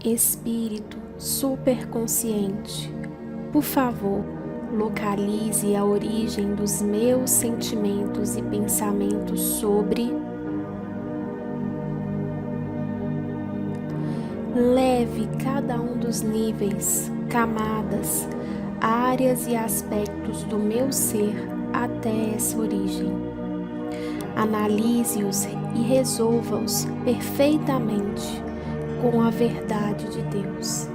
Espírito superconsciente, por favor, localize a origem dos meus sentimentos e pensamentos sobre. Leve cada um dos níveis, camadas, áreas e aspectos do meu ser até essa origem. Analise-os e resolva-os perfeitamente com a verdade de Deus.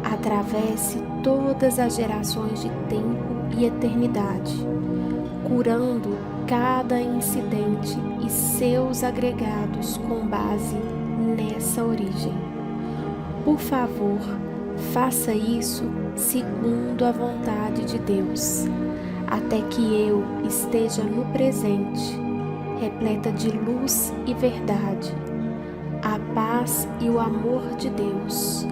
Atravesse todas as gerações de tempo e eternidade, curando cada incidente e seus agregados com base nessa origem. Por favor, faça isso segundo a vontade de Deus, até que eu esteja no presente, repleta de luz e verdade, a paz e o amor de Deus,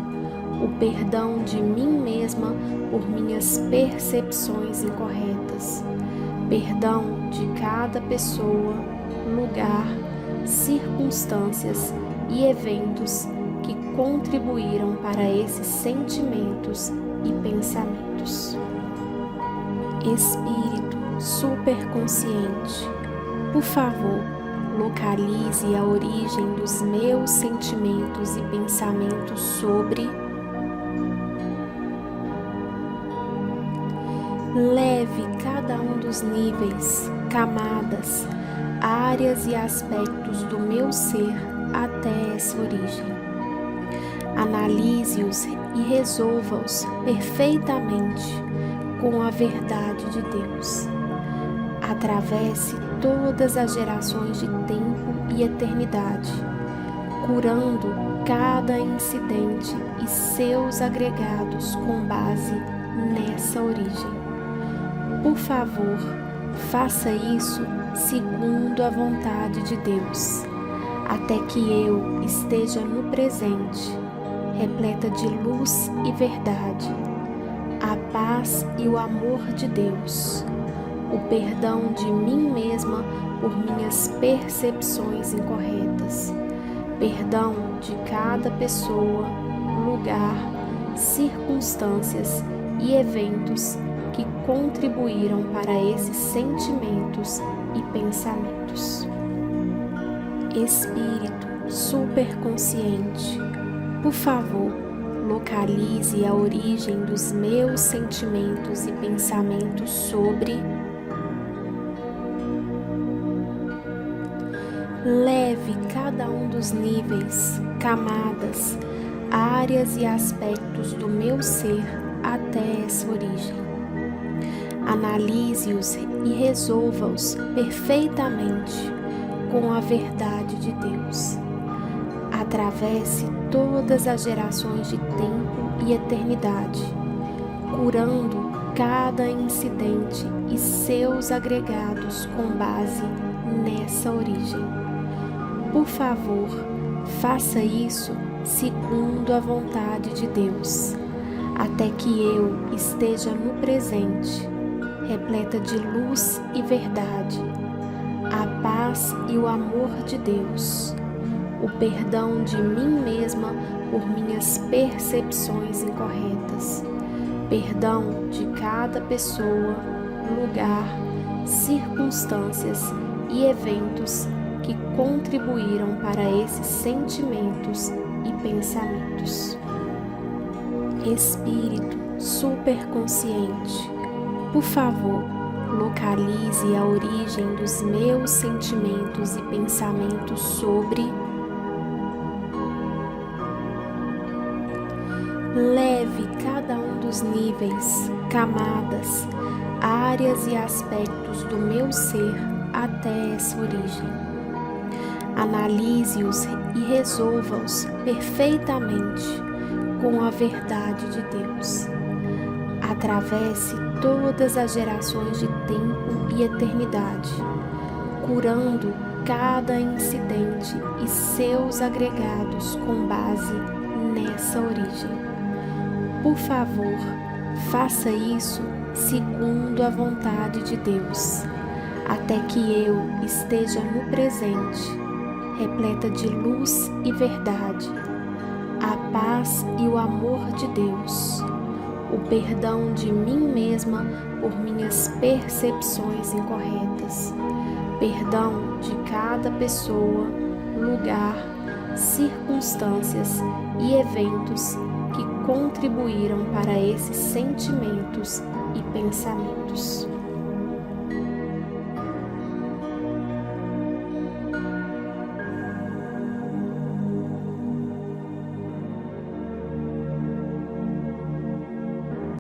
o perdão de mim mesma por minhas percepções incorretas, perdão de cada pessoa, lugar, circunstâncias e eventos que contribuíram para esses sentimentos e pensamentos. Espírito superconsciente, por favor, localize a origem dos meus sentimentos e pensamentos sobre. Leve cada um dos níveis, camadas, áreas e aspectos do meu ser até essa origem. Analise-os e resolva-os perfeitamente com a verdade de Deus. Atravesse todas as gerações de tempo e eternidade, curando cada incidente e seus agregados com base nessa origem. Por favor, faça isso segundo a vontade de Deus, até que eu esteja no presente, repleta de luz e verdade, a paz e o amor de Deus, o perdão de mim mesma por minhas percepções incorretas, perdão de cada pessoa, lugar, circunstâncias e eventos que contribuíram para esses sentimentos e pensamentos. Espírito superconsciente, por favor, localize a origem dos meus sentimentos e pensamentos sobre. Leve cada um dos níveis, camadas, áreas e aspectos do meu ser até essa origem. Analise-os e resolva-os perfeitamente com a verdade de Deus. Atravesse todas as gerações de tempo e eternidade, curando cada incidente e seus agregados com base nessa origem. Por favor, faça isso segundo a vontade de Deus, até que eu esteja no presente, repleta de luz e verdade, a paz e o amor de Deus, o perdão de mim mesma por minhas percepções incorretas, perdão de cada pessoa, lugar, circunstâncias e eventos que contribuíram para esses sentimentos e pensamentos. Espírito superconsciente, por favor, localize a origem dos meus sentimentos e pensamentos sobre. Leve cada um dos níveis, camadas, áreas e aspectos do meu ser até essa origem. Analise-os e resolva-os perfeitamente com a verdade de Deus. Atravesse todas as gerações de tempo e eternidade, curando cada incidente e seus agregados com base nessa origem. Por favor, faça isso segundo a vontade de Deus, até que eu esteja no presente, repleta de luz e verdade, a paz e o amor de Deus, o perdão de mim mesma por minhas percepções incorretas, perdão de cada pessoa, lugar, circunstâncias e eventos que contribuíram para esses sentimentos e pensamentos.